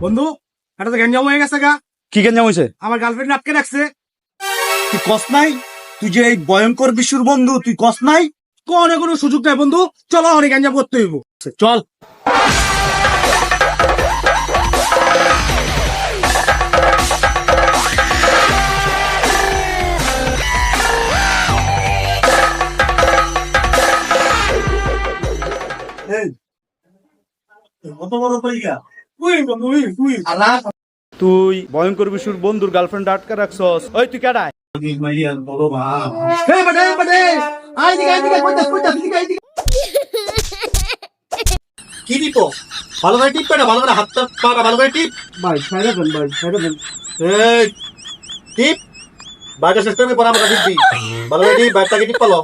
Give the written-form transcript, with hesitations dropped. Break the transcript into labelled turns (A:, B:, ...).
A: বন্ধু এটা তো গ্যাঞ্জাম হয়ে গেছে গা।
B: কি গেঞ্জাম হয়েছে?
A: আমার গার্লফ্রেন্ড আটকে রাখছে।
B: তুই কস নাই? তুই যে এই ভয়ঙ্কর বিশুর বন্ধু, তুই কস নাই?
A: কোনো সুযোগ নাই বন্ধু, চলো অনেক গ্যাঞ্জাম করতে হইব।
B: চল। তুই ভয়ঙ্কর বিশুর বন্ধুর গার্লফ্রেন্ড আটকা রাখছস। ওই তুই কেডায়?
C: কি দিব? ভালো করে টিপ না, ভালো করে হাতটা পাটা ভালো করে টিপ।
A: ভাই ছাইরা দেন, ভাই ছাইরা দেন।
C: এই টিপ বাইরে শেষ করে পর আমরা টিপ দিই। ভালো করে টিপ, বাইরটাকে টিপ পালো।